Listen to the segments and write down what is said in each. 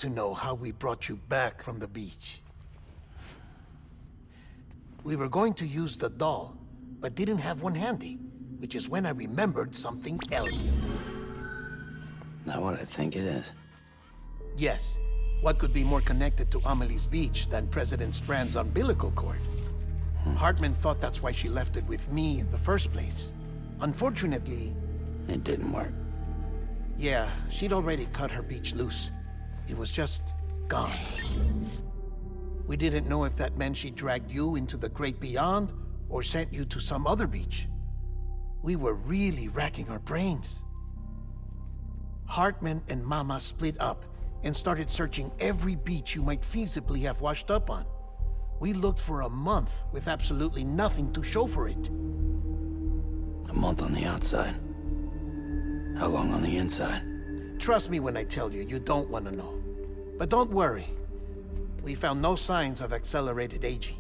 to know how we brought you back from the beach. We were going to use the doll, but didn't have one handy, which is when I remembered something else. Not what I think it is. Yes. What could be more connected to Amelie's beach than President Strand's umbilical cord? Hartman thought that's why she left it with me in the first place. Unfortunately... It didn't work. Yeah, she'd already cut her beach loose. It was just gone. We didn't know if that meant she dragged you into the great beyond or sent you to some other beach. We were really racking our brains. Hartman and Mama split up and started searching every beach you might feasibly have washed up on. We looked for a month with absolutely nothing to show for it. A month on the outside. How long on the inside? Trust me when I tell you, you don't want to know. But don't worry. We found no signs of accelerated aging.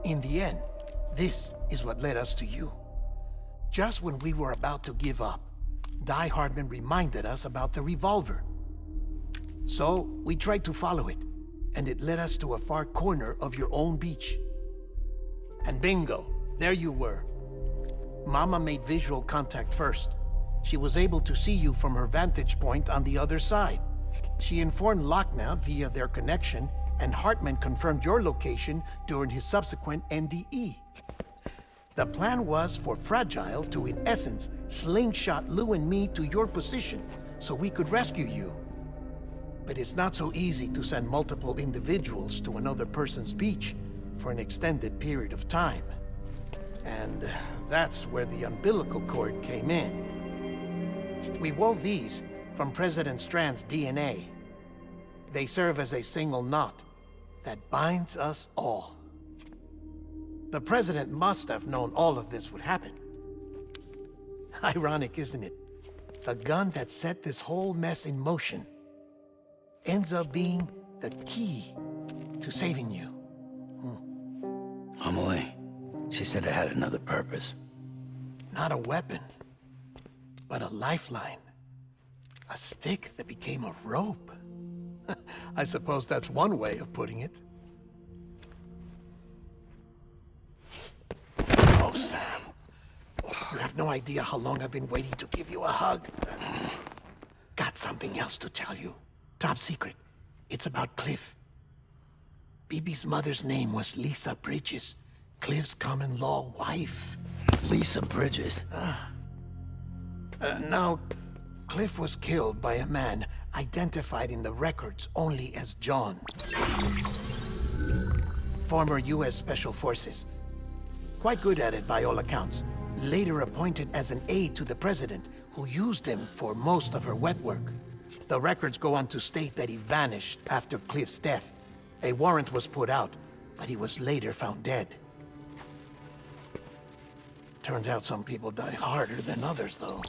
In the end, this is what led us to you. Just when we were about to give up, Die Hardman reminded us about the revolver. So, we tried to follow it, and it led us to a far corner of your own beach. And bingo, there you were. Mama made visual contact first. She was able to see you from her vantage point on the other side. She informed Lochner via their connection, and Hartman confirmed your location during his subsequent NDE. The plan was for Fragile to, in essence, slingshot Lou and me to your position so we could rescue you. But it's not so easy to send multiple individuals to another person's beach for an extended period of time. And that's where the umbilical cord came in. We wove these from President Strand's DNA. They serve as a single knot that binds us all. The President must have known all of this would happen. Ironic, isn't it? The gun that set this whole mess in motion ends up being the key to saving you. Amelie, she said it had another purpose. Not a weapon, but a lifeline. A stick that became a rope. I suppose that's one way of putting it. Oh, Sam. You have no idea how long I've been waiting to give you a hug. Got something else to tell you. Top secret. It's about Cliff. BB's mother's name was Lisa Bridges, Cliff's common-law wife. Lisa Bridges? Now, Cliff was killed by a man identified in the records only as John. Former U.S. Special Forces. Quite good at it by all accounts. Later appointed as an aide to the president, who used him for most of her wet work. The records go on to state that he vanished after Cliff's death. A warrant was put out, but he was later found dead. Turns out some people die harder than others, though.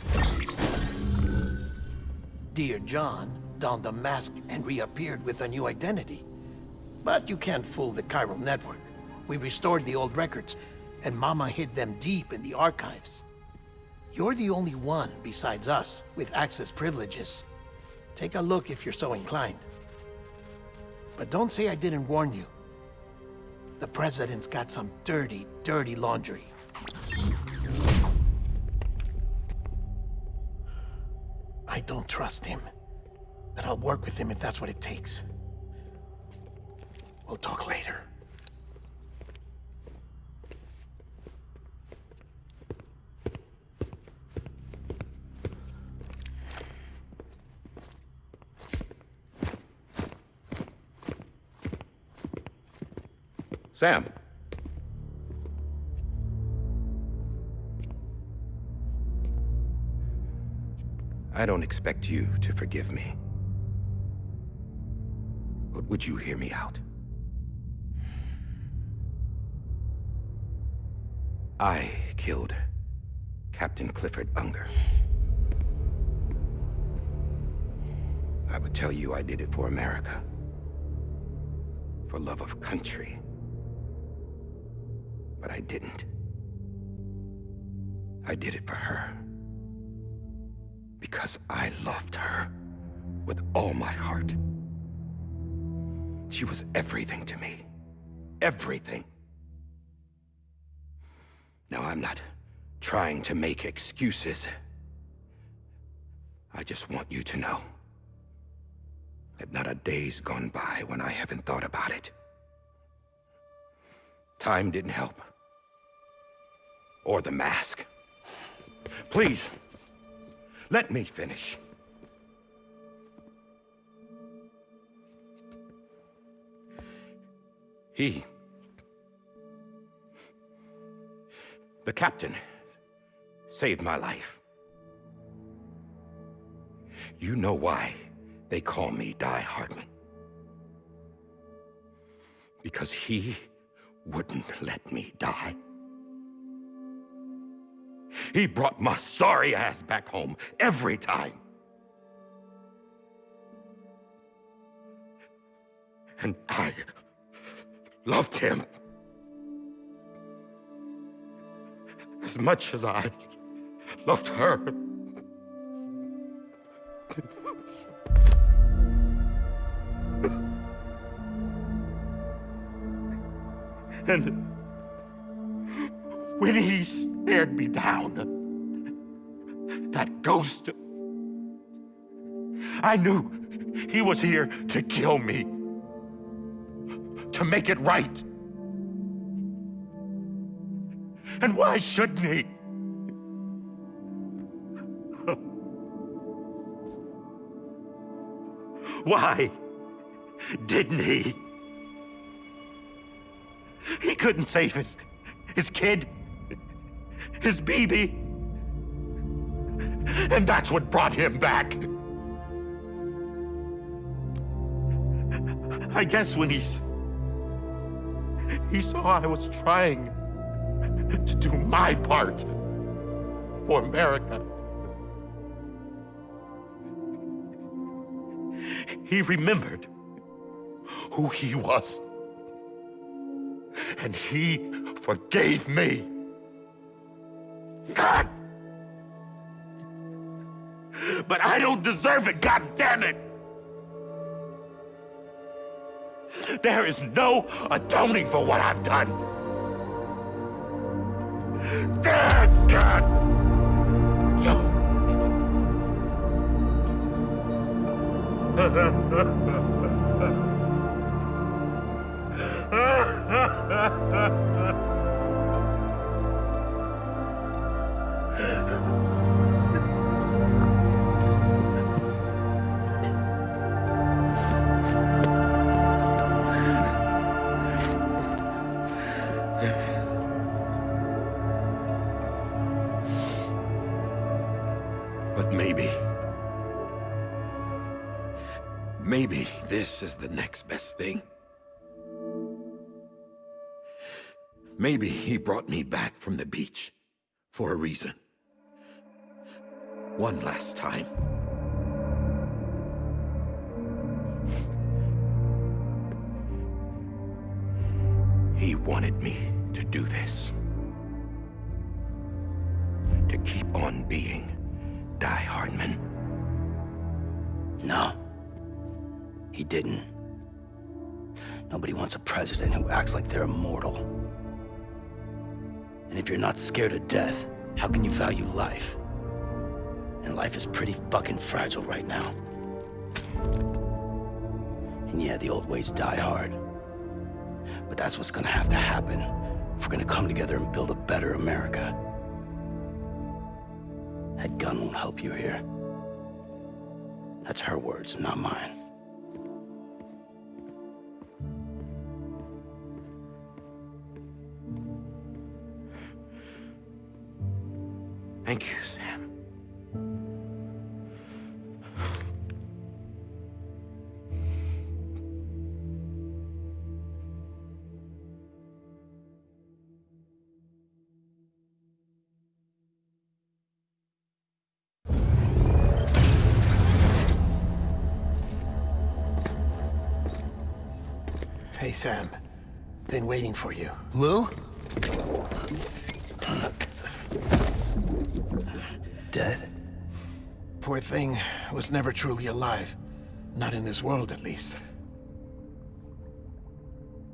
Dear John donned a mask and reappeared with a new identity. But you can't fool the chiral network. We restored the old records, and Mama hid them deep in the archives. You're the only one, besides us, with access privileges. Take a look if you're so inclined. But don't say I didn't warn you. The president's got some dirty, dirty laundry. I don't trust him, but I'll work with him if that's what it takes. We'll talk later. Sam. I don't expect you to forgive me. But would you hear me out? I killed Captain Clifford Unger. I would tell you I did it for America. For love of country. But I didn't. I did it for her. Because I loved her with all my heart. She was everything to me. Everything. Now, I'm not trying to make excuses. I just want you to know that not a day's gone by when I haven't thought about it. Time didn't help. Or the mask. Please, let me finish. The captain, saved my life. You know why they call me Die Hardman. Because he wouldn't let me die. He brought my sorry ass back home every time. And I loved him as much as I loved her. And when he stared me down, that ghost, I knew he was here to kill me, to make it right. And why shouldn't he? Why didn't he? He couldn't save his kid, his baby. And that's what brought him back. I guess when he saw I was trying to do my part for America, he remembered who he was. And he forgave me. God! But I don't deserve it, God damn it! There is no atoning for what I've done. God! But maybe this is the next best thing. Maybe he brought me back from the beach for a reason. One last time. He wanted me to do this. To keep on being Die Hardman. No, he didn't. Nobody wants a president who acts like they're immortal. And if you're not scared of death, how can you value life? And life is pretty fucking fragile right now. And yeah, the old ways die hard. But that's what's gonna have to happen if we're gonna come together and build a better America. That gun won't help you here. That's her words, not mine. Thank you, Sam. Hey, Sam. Been waiting for you. Lou? Dead? poor thing was never truly alive. Not in this world, at least.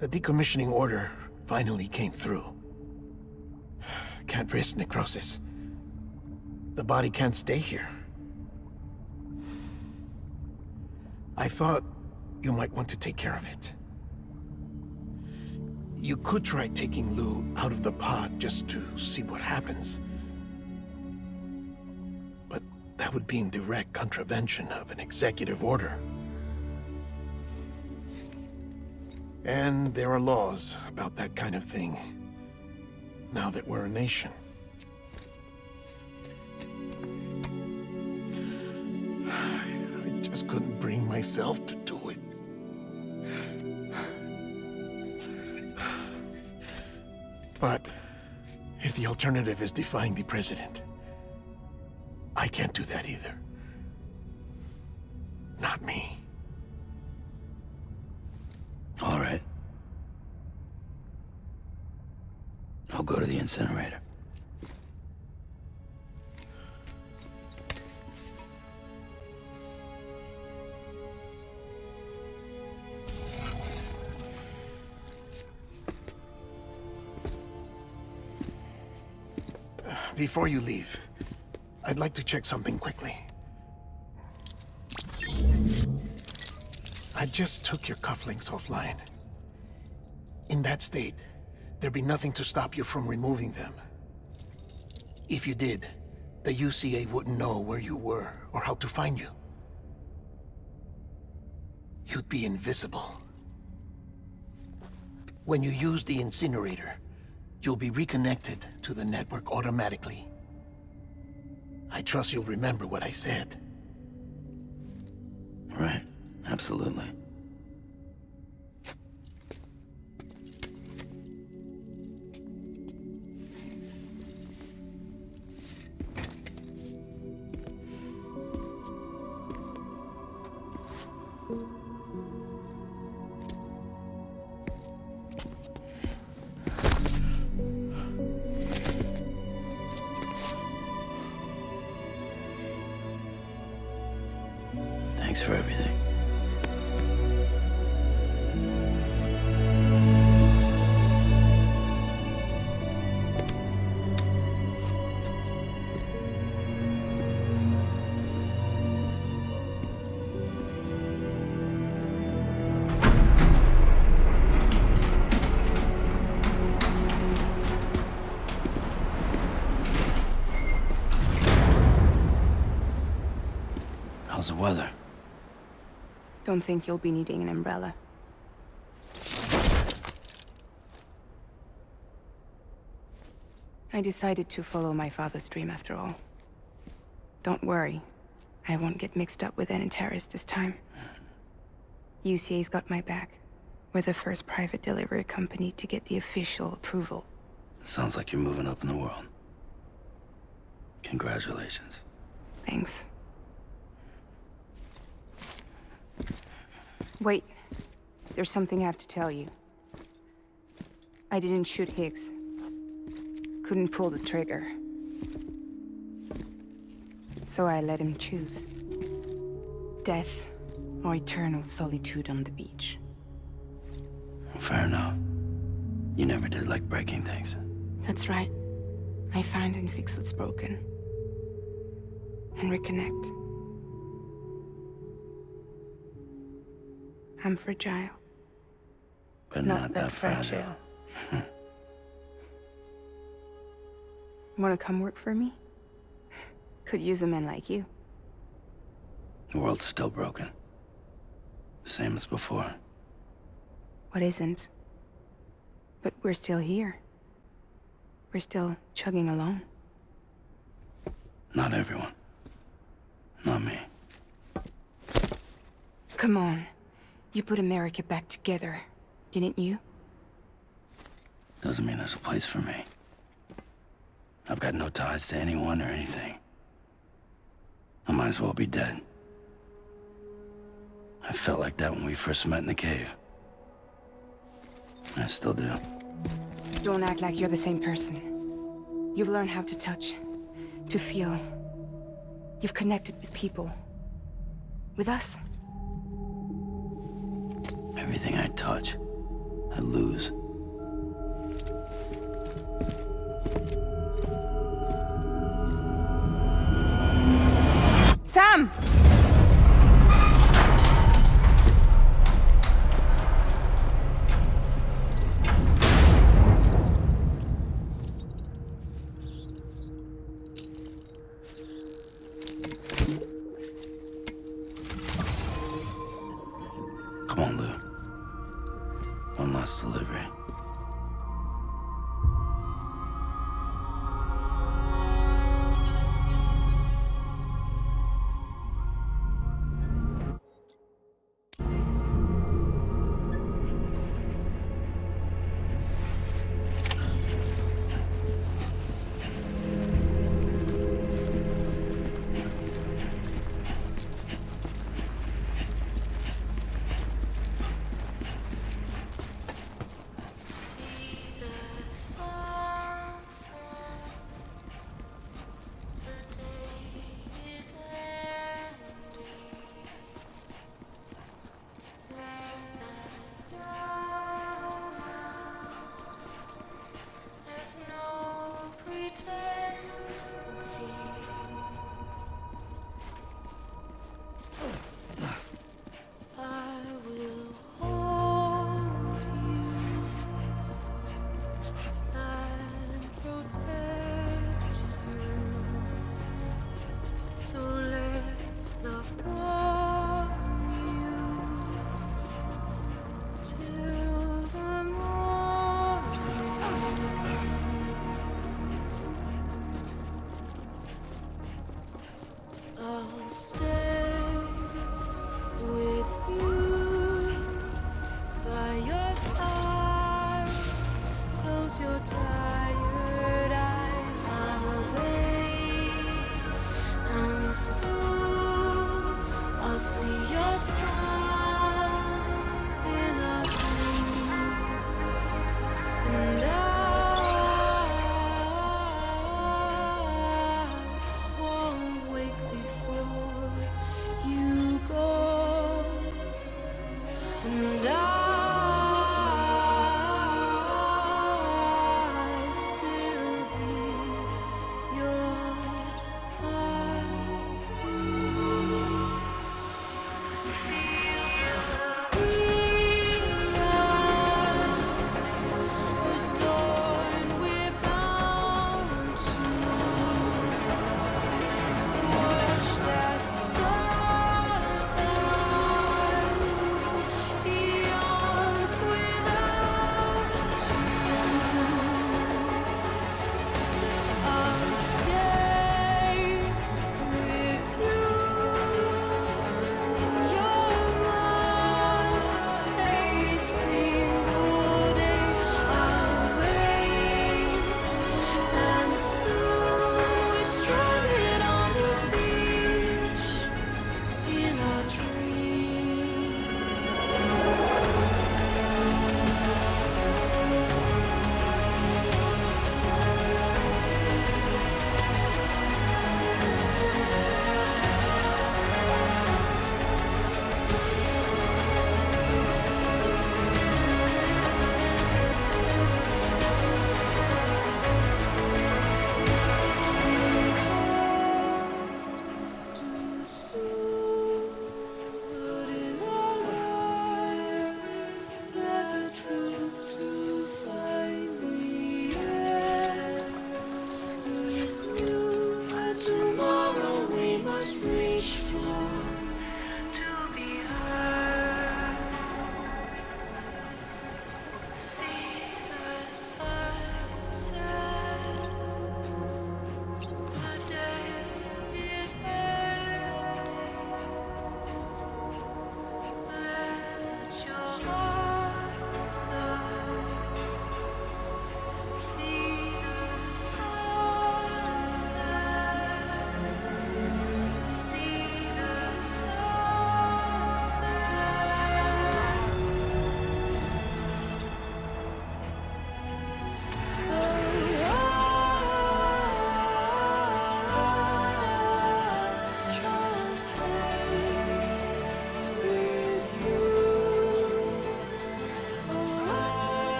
The decommissioning order finally came through. Can't risk necrosis. The body can't stay here. I thought you might want to take care of it. You could try taking Lou out of the pod just to see what happens. But that would be in direct contravention of an executive order. And there are laws about that kind of thing, now that we're a nation. I just couldn't bring myself to do it. But if the alternative is defying the president, I can't do that either. Not me. All right. I'll go to the incinerator. Before you leave, I'd like to check something quickly. I just took your cufflinks offline. In that state, there'd be nothing to stop you from removing them. If you did, the UCA wouldn't know where you were or how to find you. You'd be invisible. When you use the incinerator, you'll be reconnected to the network automatically. I trust you'll remember what I said. Right, absolutely. Thanks for everything. How's the weather? Don't think you'll be needing an umbrella. I decided to follow my father's dream after all. Don't worry, I won't get mixed up with any terrorists this time. UCA's got my back. We're the first private delivery company to get the official approval. Sounds like you're moving up in the world. Congratulations. Thanks. Wait, there's something I have to tell you. I didn't shoot Higgs. Couldn't pull the trigger. So I let him choose. Death or eternal solitude on the beach. Fair enough. You never did like breaking things. That's right. I find and fix what's broken. And reconnect. I'm fragile. But not that fragile. Wanna come work for me? Could use a man like you. The world's still broken. Same as before. What isn't? But we're still here. We're still chugging along. Not everyone. Not me. Come on. You put America back together, didn't you? Doesn't mean there's a place for me. I've got no ties to anyone or anything. I might as well be dead. I felt like that when we first met in the cave. I still do. Don't act like you're the same person. You've learned how to touch, to feel. You've connected with people. With us. Everything I touch, I lose. Sam! Come on, Lou. One last delivery.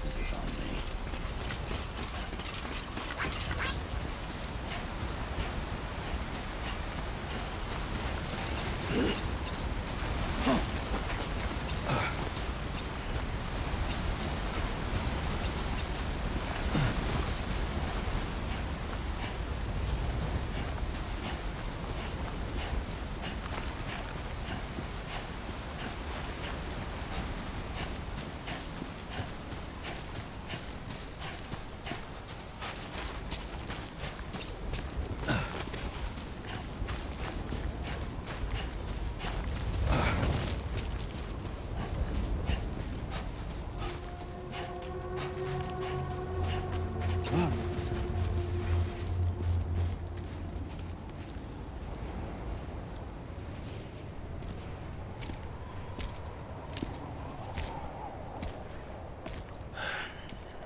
This is on me.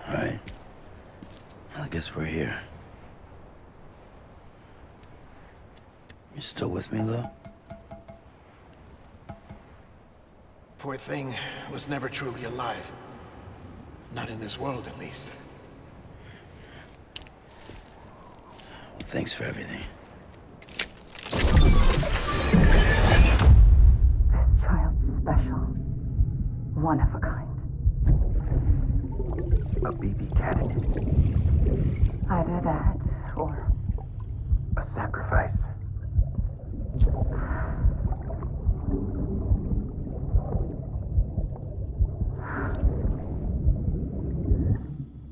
All right. I guess we're here. You still with me, though? Poor thing was never truly alive. Not in this world, at least. Well, thanks for everything. Child's special. One of a kind. A BB candidate. Either that, or A sacrifice.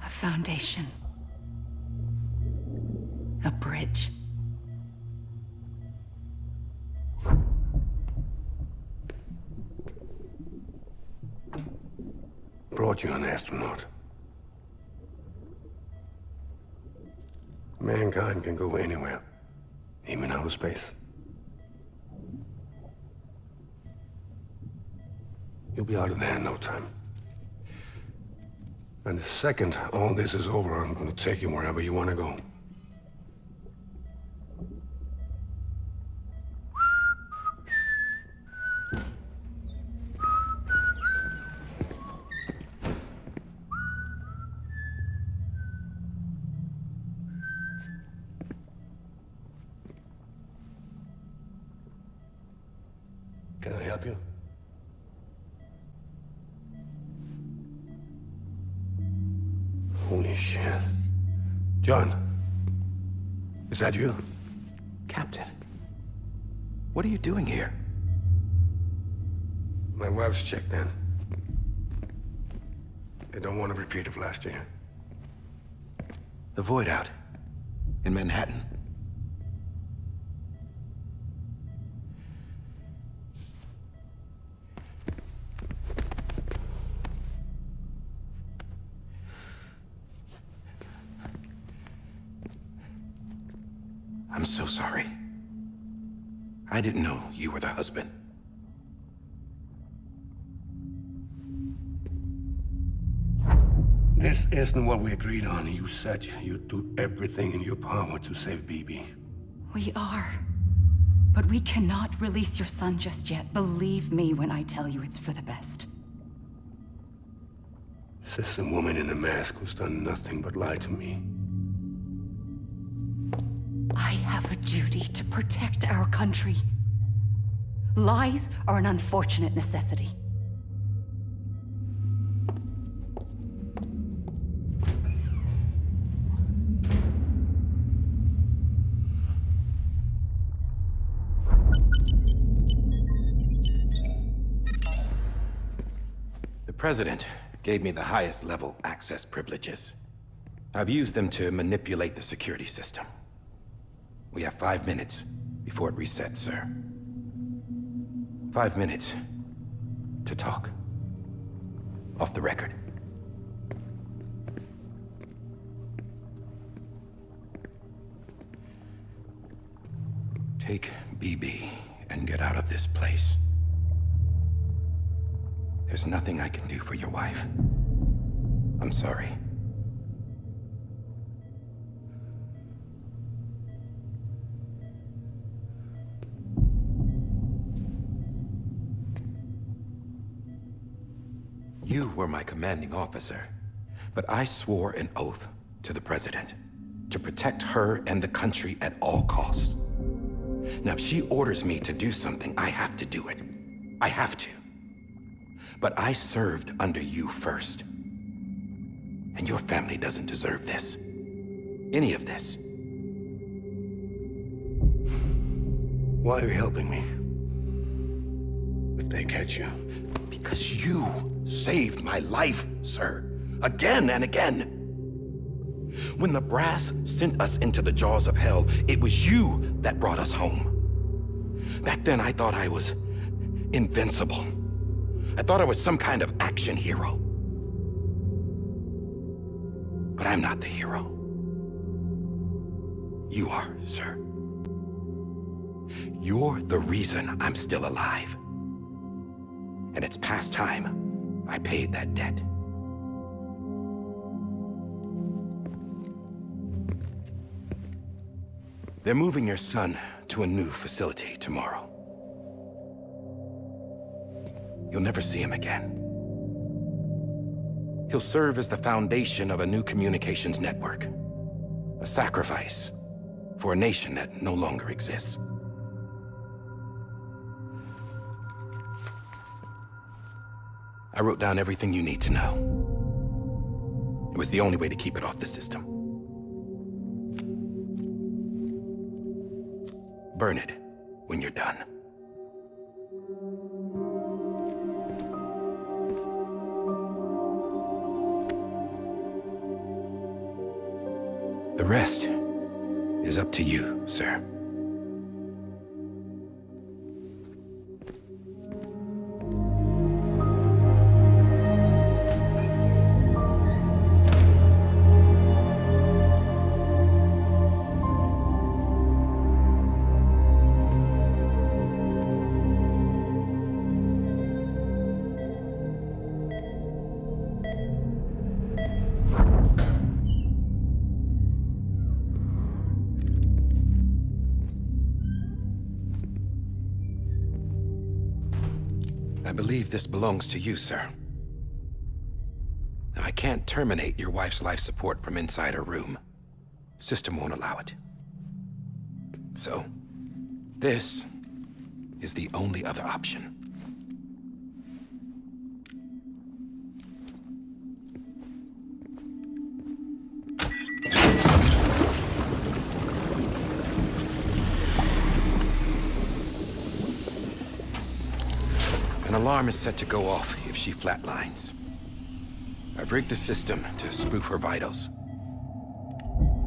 a foundation. A bridge. Brought you an astronaut. Mankind can go anywhere, even outer space. You'll be out of there in no time. And the second all this is over, I'm gonna take you wherever you wanna go. Can I help you? Holy shit. John, is that you? Captain, what are you doing here? My wife's checked in. They don't want a repeat of last year. The void out in Manhattan. I'm so sorry. I didn't know you were the husband. This isn't what we agreed on. You said you'd do everything in your power to save BB. We are. But we cannot release your son just yet. Believe me when I tell you it's for the best. This is a woman in a mask who's done nothing but lie to me. I have a duty to protect our country. Lies are an unfortunate necessity. The President gave me the highest level access privileges. I've used them to manipulate the security system. We have 5 minutes before it resets, sir. 5 minutes to talk. Off the record. Take BB and get out of this place. There's nothing I can do for your wife. I'm sorry. You were my commanding officer, but I swore an oath to the President to protect her and the country at all costs. Now, if she orders me to do something, I have to do it. I have to. But I served under you first. And your family doesn't deserve this. Any of this. Why are you helping me? If they catch you. Because you saved my life, sir. Again and again. When the brass sent us into the jaws of hell, it was you that brought us home. Back then, I thought I was invincible. I thought I was some kind of action hero. But I'm not the hero. You are, sir. You're the reason I'm still alive. And it's past time I paid that debt. They're moving your son to a new facility tomorrow. You'll never see him again. He'll serve as the foundation of a new communications network. A sacrifice for a nation that no longer exists. I wrote down everything you need to know. It was the only way to keep it off the system. Burn it when you're done. The rest is up to you, sir. I believe this belongs to you, sir. Now, I can't terminate your wife's life support from inside her room. System won't allow it. So, this is the only other option. An alarm is set to go off if she flatlines. I've rigged the system to spoof her vitals.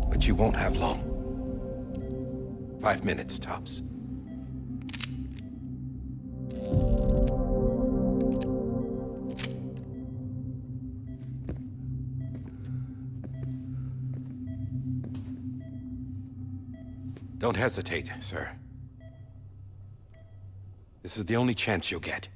But you won't have long. 5 minutes, tops. Don't hesitate, sir. This is the only chance you'll get.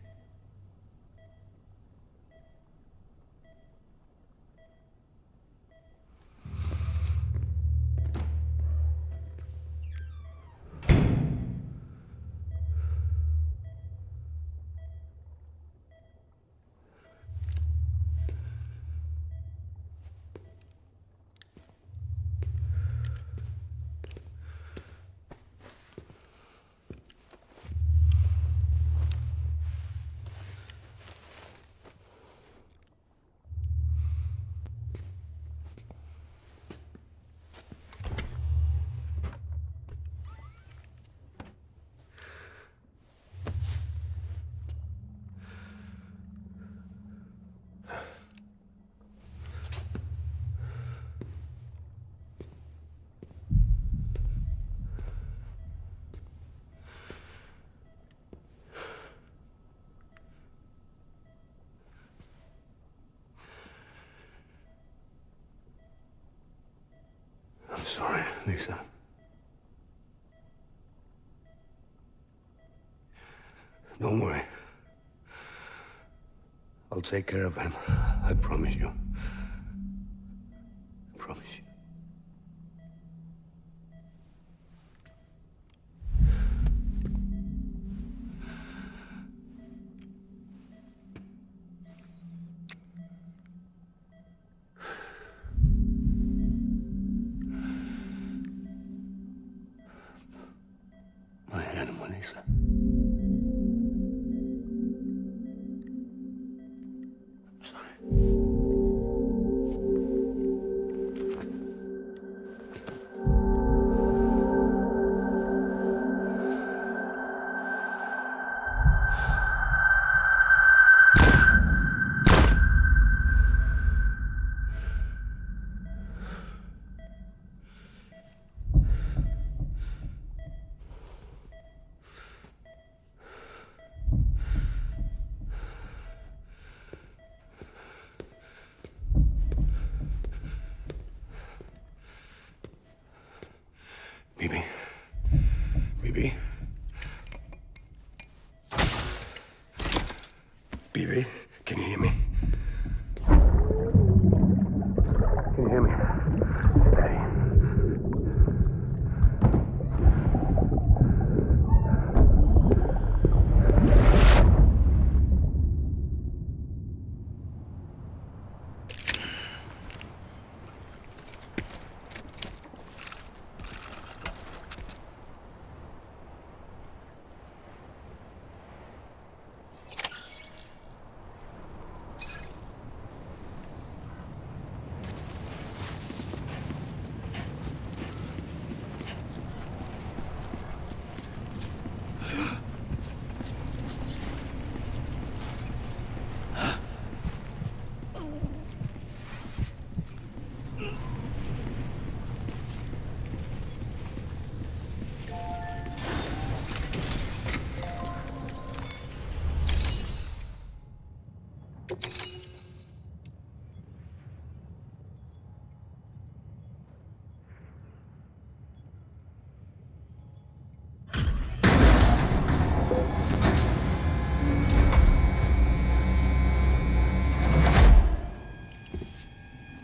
I'm sorry, Lisa. Don't worry. I'll take care of him. I promise you. I promise you. Hannah, Lisa. I'm sorry. Bibi? Bibi? Bibi, can you hear me? Can you hear me? Daddy.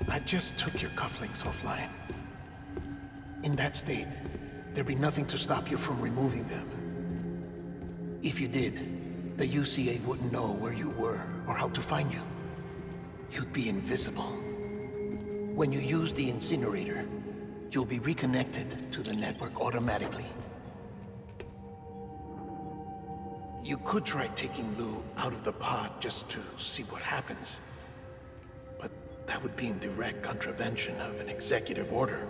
I just took your cufflinks offline. In that state, there'd be nothing to stop you from removing them. If you did, the UCA wouldn't know where you were or how to find you. You'd be invisible. When you use the incinerator, you'll be reconnected to the network automatically. You could try taking Lou out of the pod just to see what happens. But that would be in direct contravention of an executive order.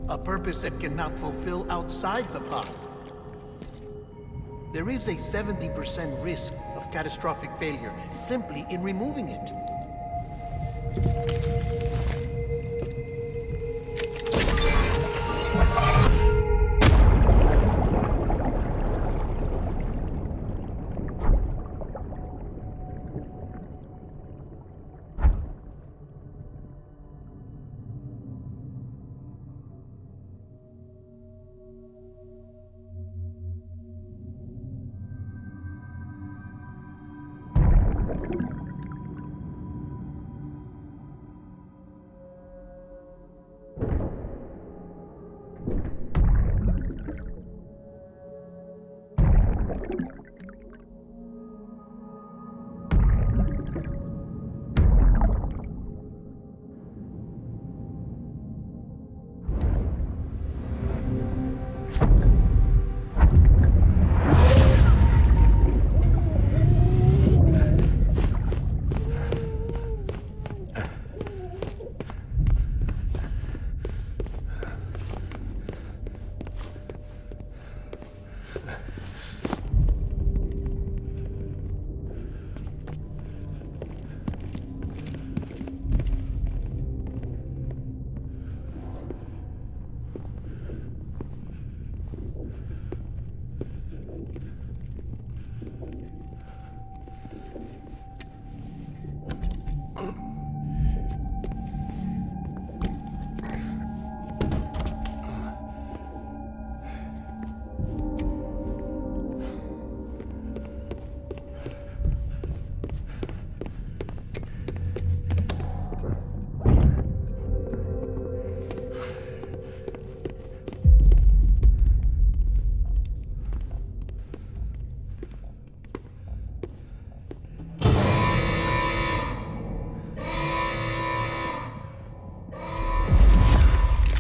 A purpose that cannot fulfill outside the pod. There is a 70% risk of catastrophic failure simply in removing it.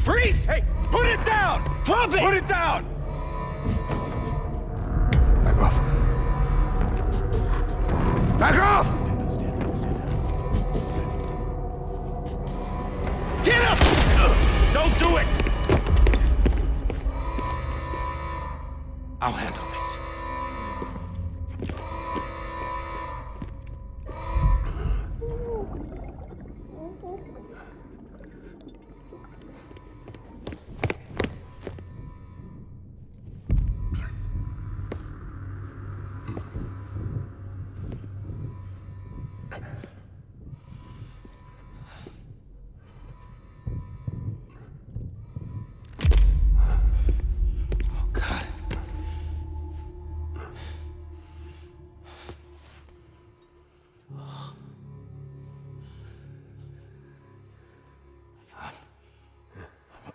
Freeze! Hey, put it down! Drop it! Put it down! Back off. Back off! Stand down. Get up! Don't do it! I'll handle this.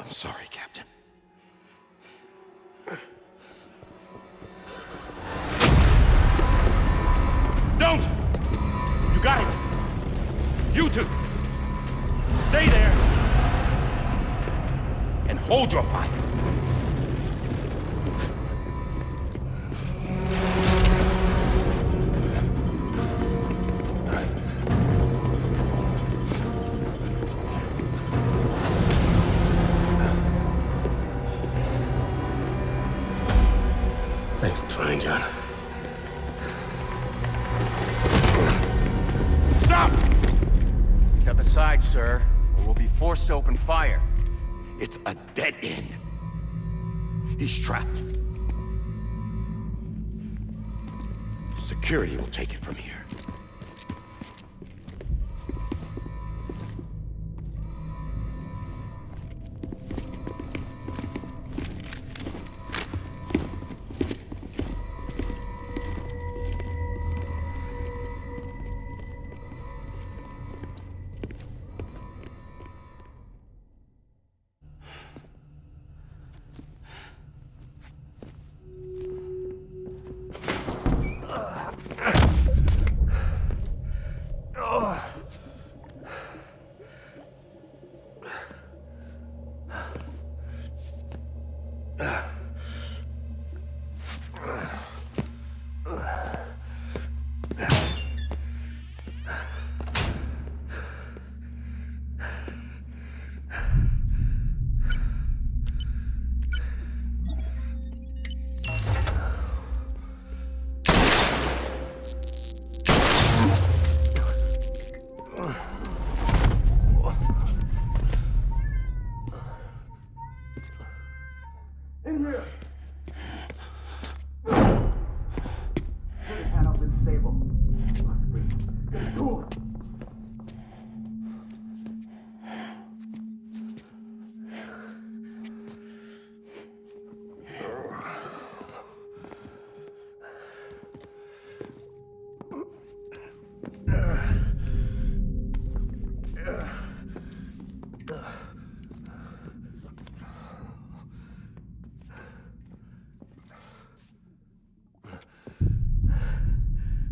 I'm sorry, Captain. Don't! You got it! You two! Stay there! And hold your fire! Thanks for trying, John. Stop! Step aside, sir, or we'll be forced to open fire. It's a dead end. He's trapped. Security will take it from here.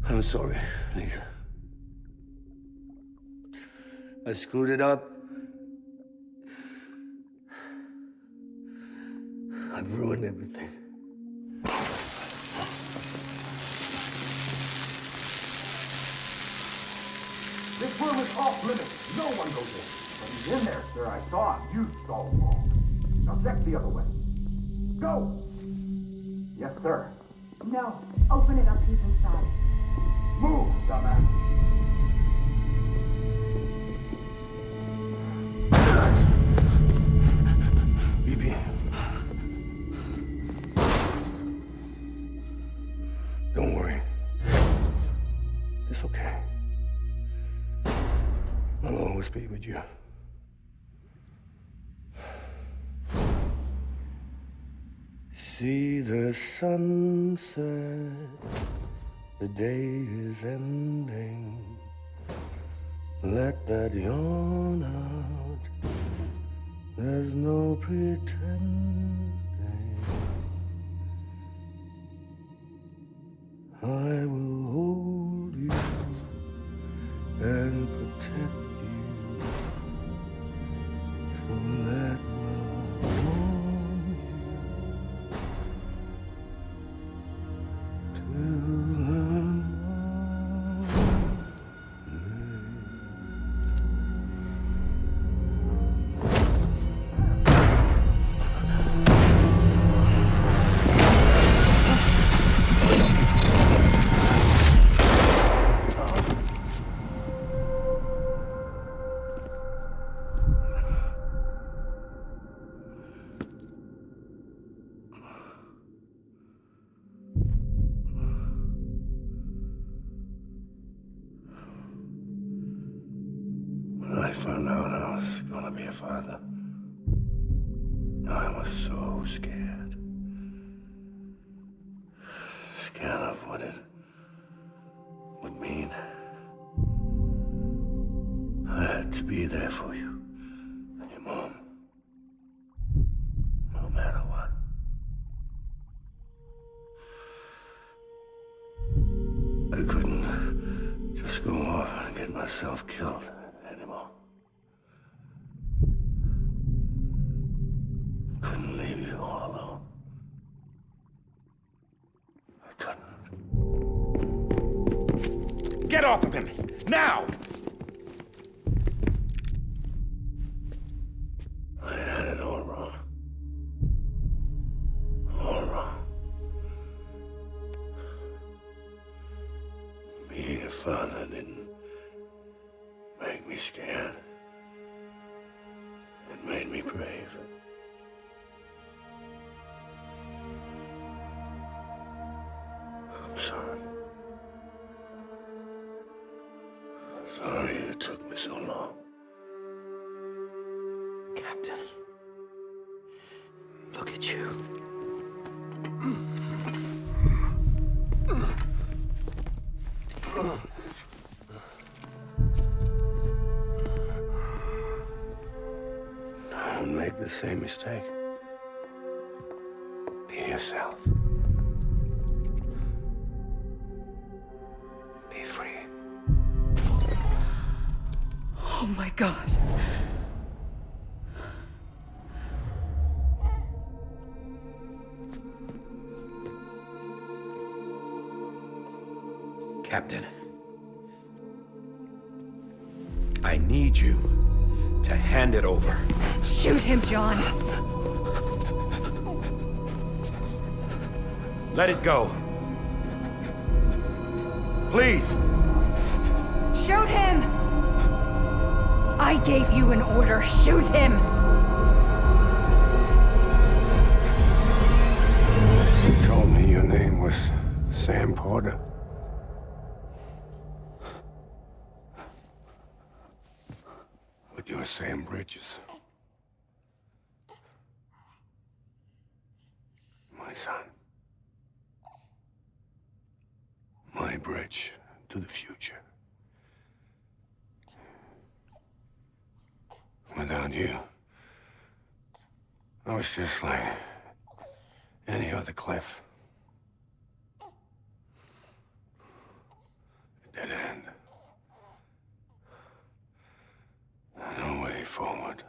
I'm sorry, Lisa. I screwed it up. I've ruined everything. This room is off limits. No one goes in. But he's in there, sir. I saw him. You saw him all. Now check the other way. Go! Yes, sir. No. Open it up. He's inside. Move, dumbass. BB. Don't worry. It's okay. I'll always be with you. See the sunset, the day is ending. Let that yawn out, there's no pretending. I will hold you and protect you, so let love want to be a father. I was so scared. Scared of what it would mean. I had to be there for you and your mom. No matter what. I couldn't just go off and get myself killed anymore. Couldn't leave you all alone. I couldn't. Get off of him! Now! I had it all wrong. All wrong. Being a father didn't make me scared. It made me brave. I'm sorry. Sorry it took me so long. Captain, look at you. Don't make the same mistake. Be yourself. Be free. Oh my God. Captain, I need you to hand it over. Shoot him, John. Let it go. Please. Shoot him! I gave you an order. Shoot him! You told me your name was Sam Porter. But you're Sam Bridges. My son. My bridge to the future. Without you, I was just like any other Cliff. A dead end. No way forward.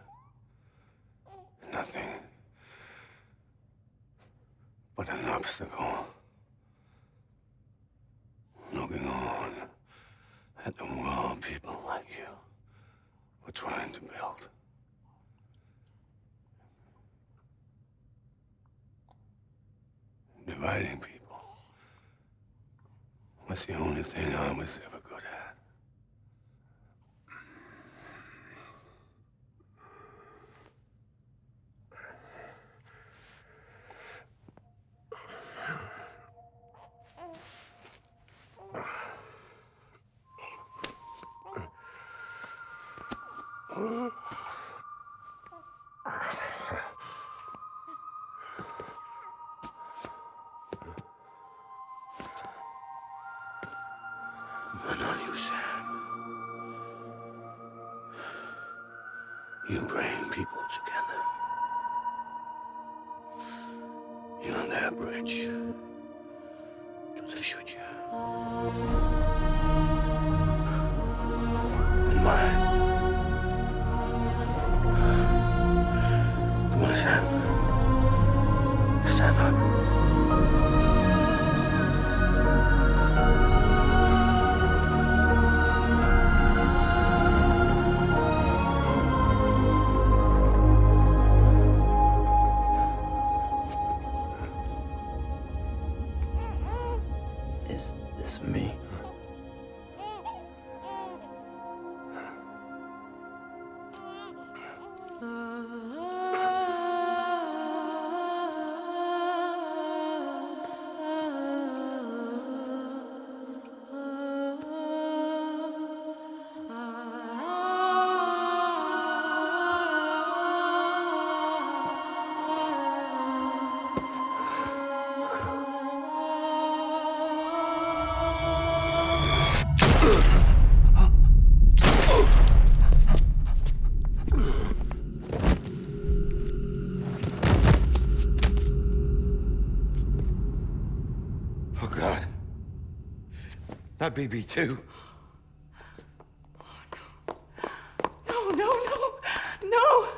Nothing but an obstacle. Looking on at the world people like you were trying to build. Dividing people was the only thing I was ever good at. But not you, Sam. You bring people together. You're their bridge to the future. And mine. Come on, Sam. Stand up. Is this me? Not BB2. No, no, no, no!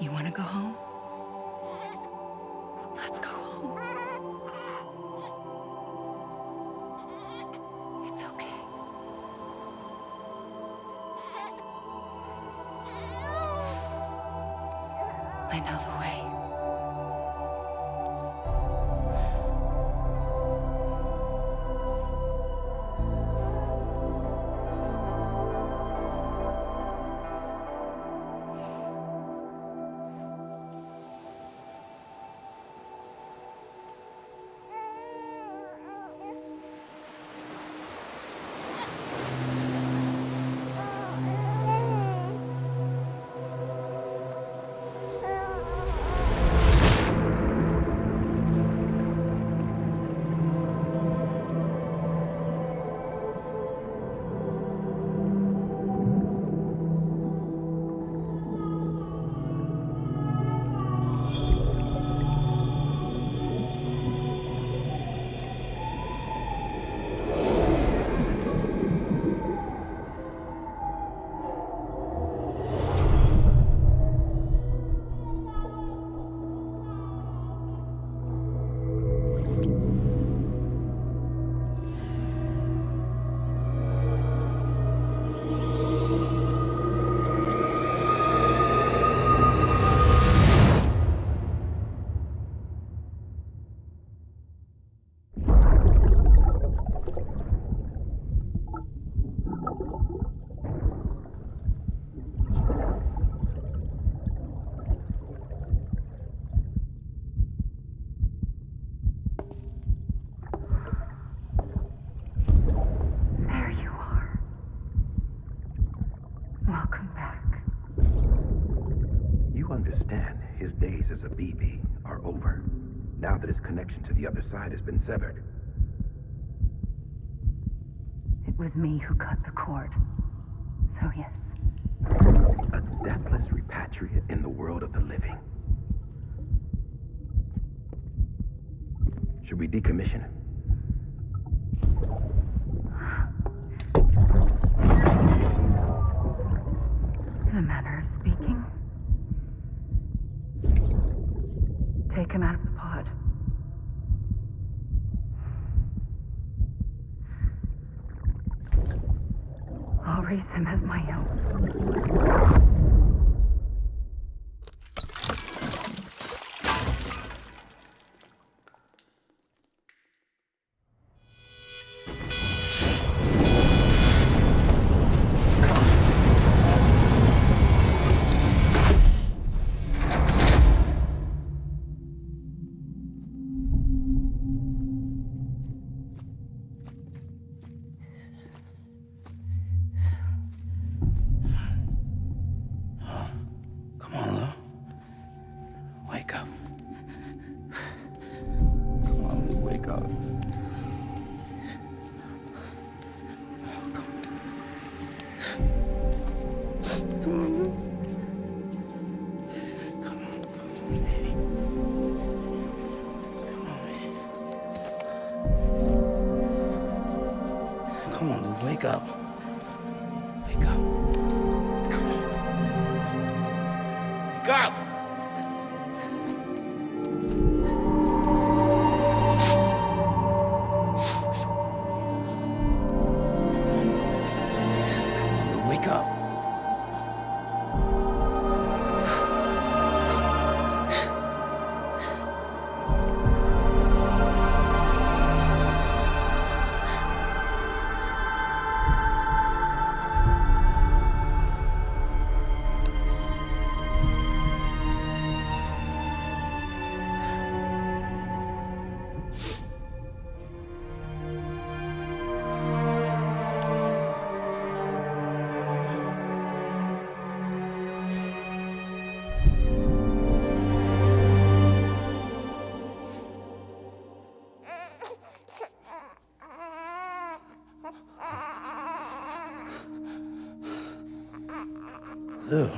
You want to go home? Let's go home. It's okay. I know the way. Side has been severed. It was me who cut the cord. So yes. A deathless repatriate in the world of the living. Should we decommission him? take him out of the pod. I'll raise him as my own. Wake up. Wake up. Come on. Wake up! Come on, wake up. Ew.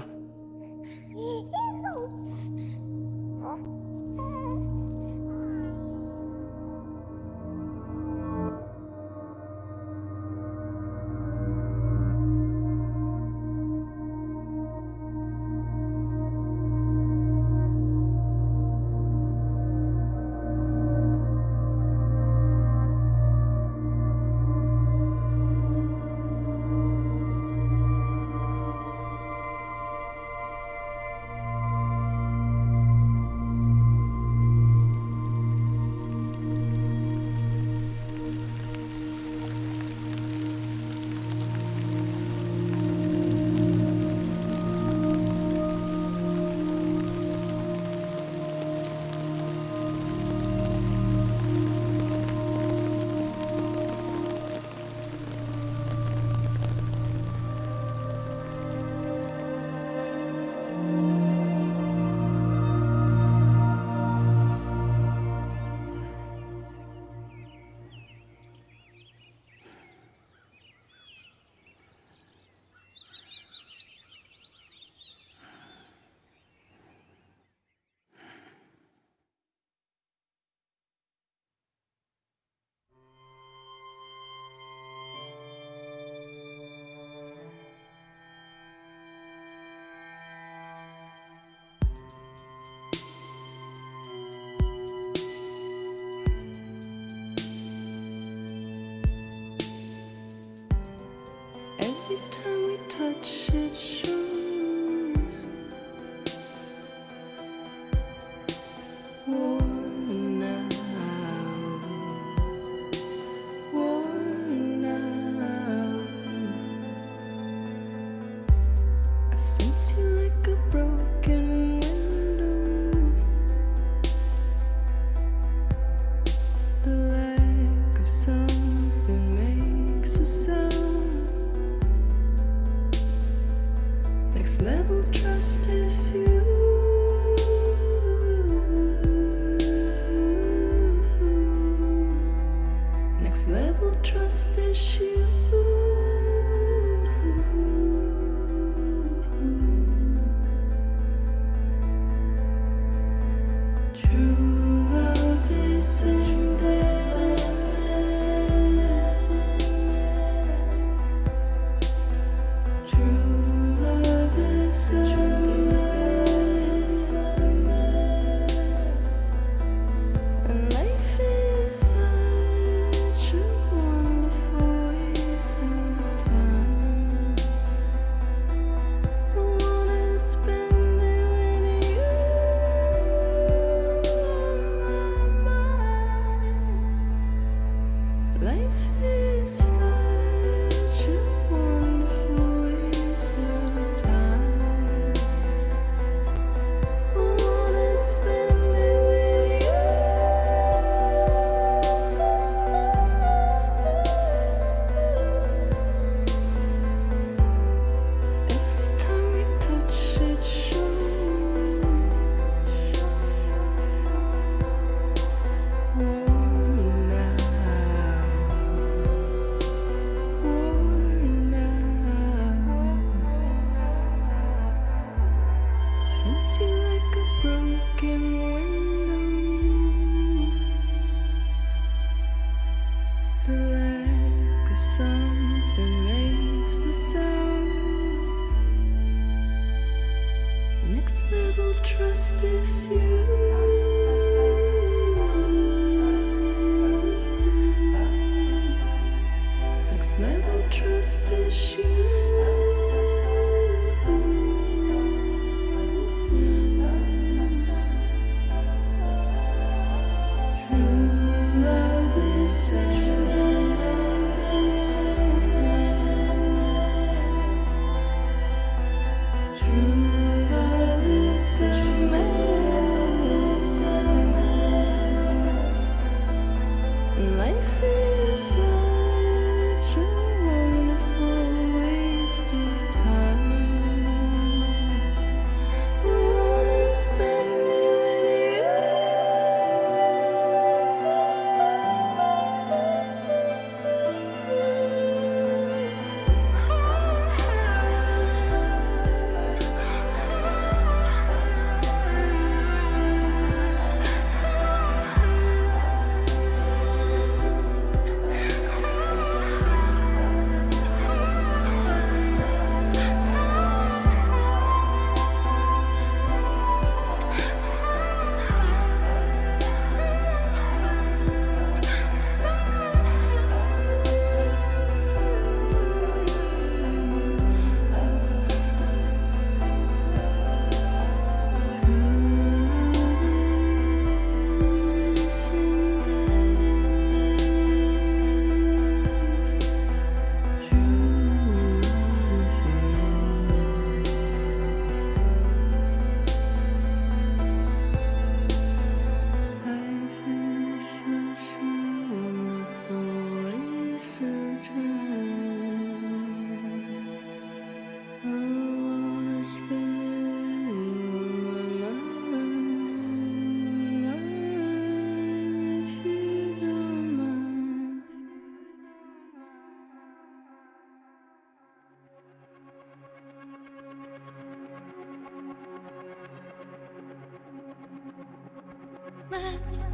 Let's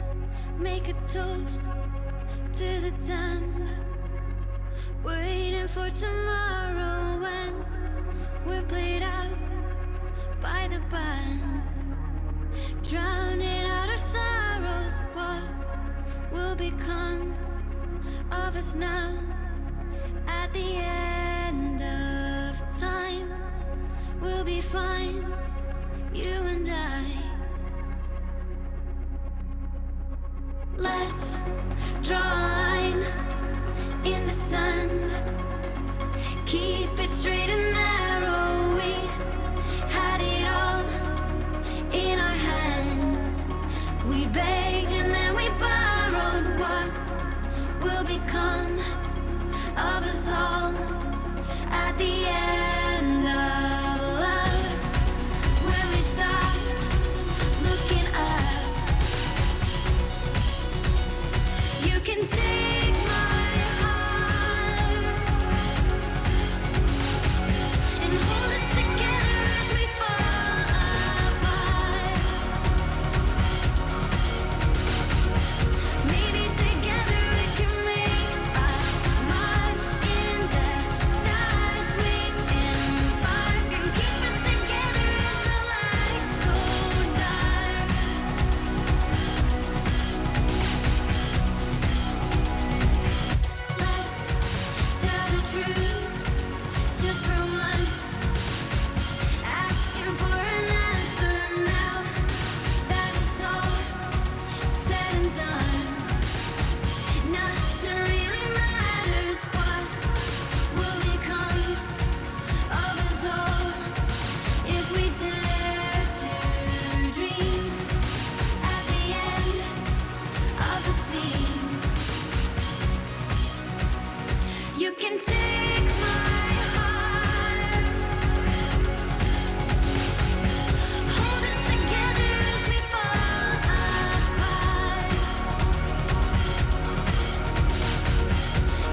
make a toast to the damned, waiting for tomorrow when we're played out by the band, drowning out our sorrows. What will become of us now at the end of time? We'll be fine, you and I. Let's draw a line in the sand, keep it straight and narrow. We had it all in our hands. We begged and then we borrowed. What will become of us all at the end of love? When we stopped looking up, you can take my heart and hold it together as we fall apart. Maybe together we can make a mark in the stars. We embark and keep us together as the lights go dark. Let's tell the truth just for once, asking for an answer now that it's all said and done. Nothing really matters. What will become of us all if we dare to dream at the end of the scene? You can take my heart, hold it together as we fall apart.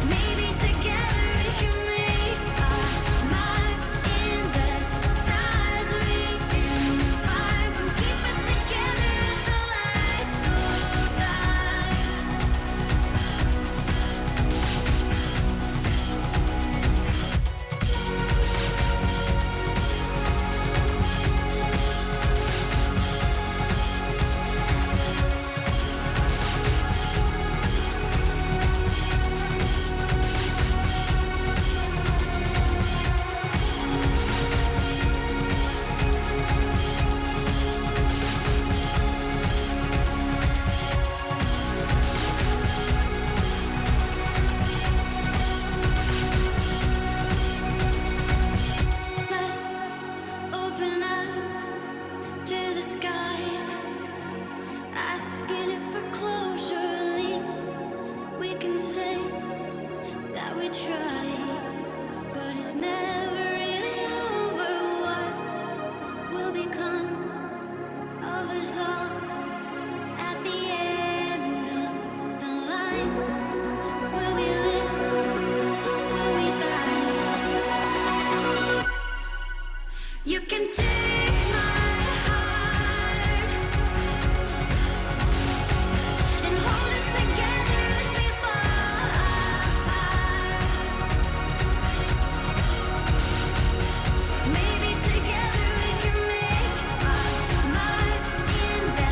Maybe together we can make a mark in the stars. We embark and keep us together as the lights go dark. Let's open up to the sky, asking it for closure. At least we can say that we tried, but it's never really over. What will become of us all at the end of the line? Will we live? Will we die? You can take my heart and hold it together as we fall apart. Maybe together we can make a mark in the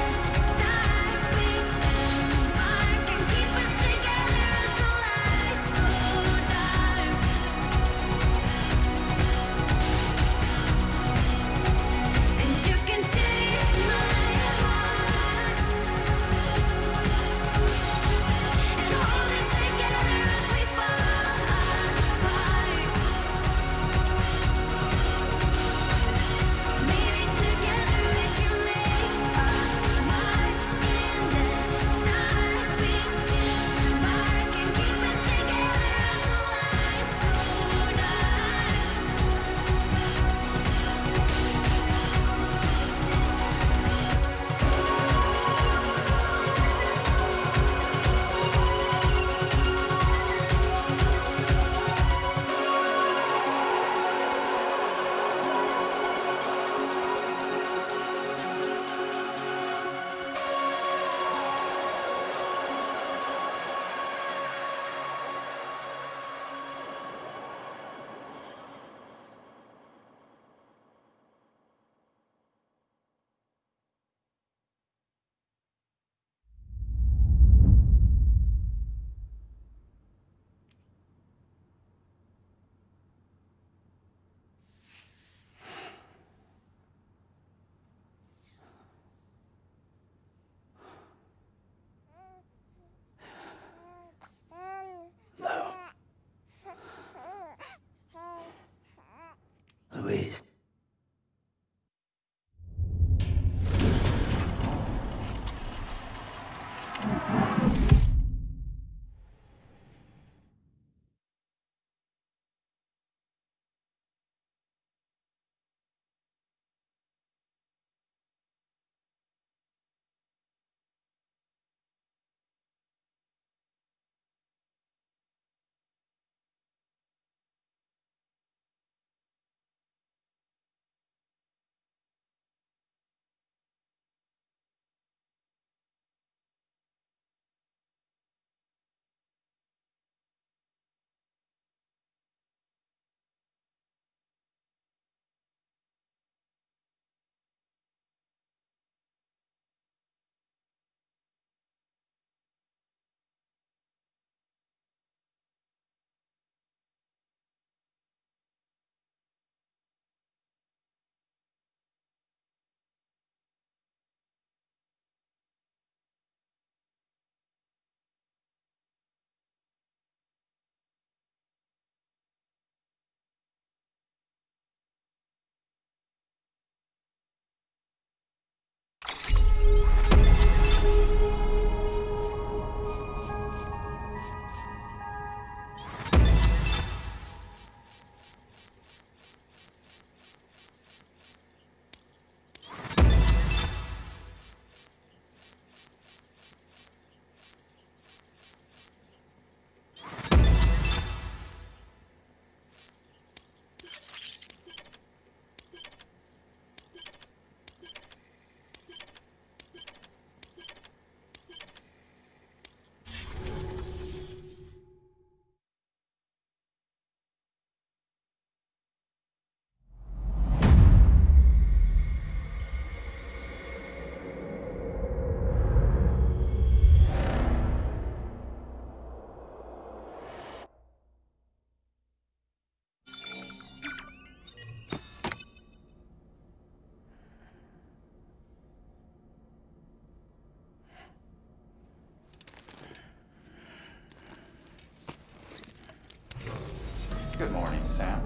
Sam.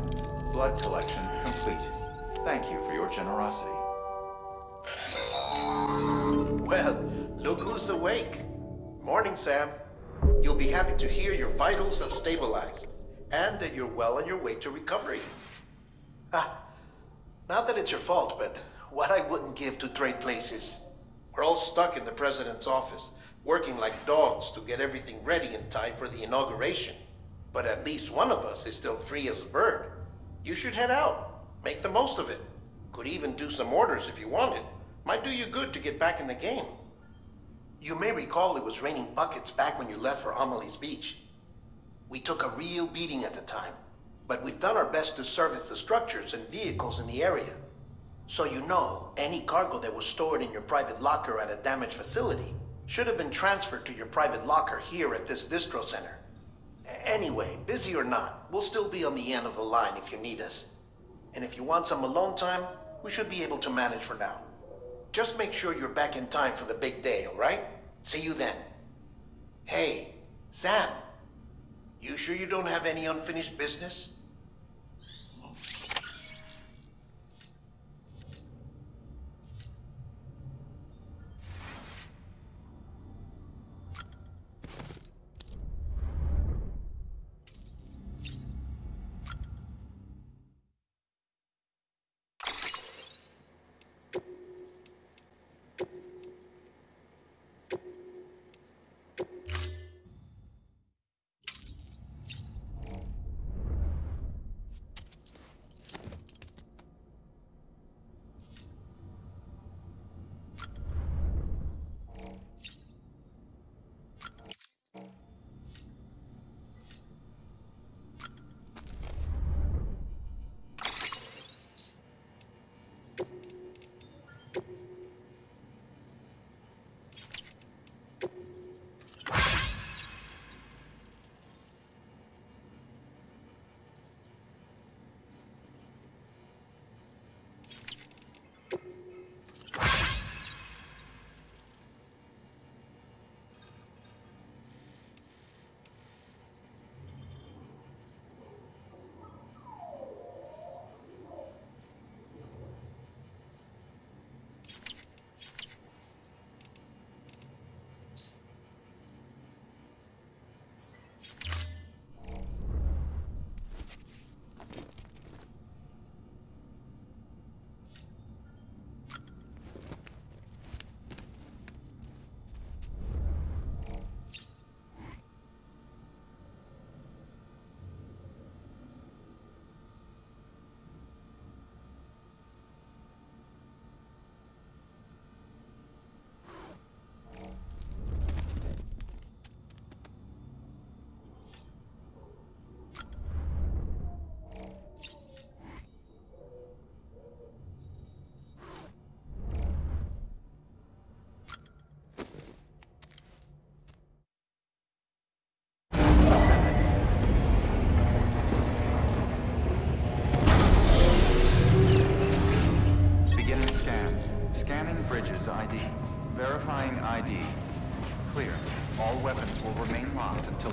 Blood collection complete. Thank you for your generosity. Well, look who's awake. Morning, Sam. You'll be happy to hear your vitals have stabilized, and that you're well on your way to recovery. Not that it's your fault, but what I wouldn't give to trade places. We're all stuck in the president's office, working like dogs to get everything ready in time for the inauguration. But at least one of us is still free as a bird. You should head out. Make the most of it. Could even do some orders if you wanted. Might do you good to get back in the game. You may recall it was raining buckets back when you left for Amelie's Beach. We took a real beating at the time, but we've done our best to service the structures and vehicles in the area. So you know, any cargo that was stored in your private locker at a damaged facility should have been transferred to your private locker here at this distro center. Anyway, busy or not, we'll still be on the end of the line if you need us. And if you want some alone time, we should be able to manage for now. Just make sure you're back in time for the big day, all right? See you then. Hey, Sam, you sure you don't have any unfinished business? ID. Verifying ID. Clear. All weapons will remain locked until...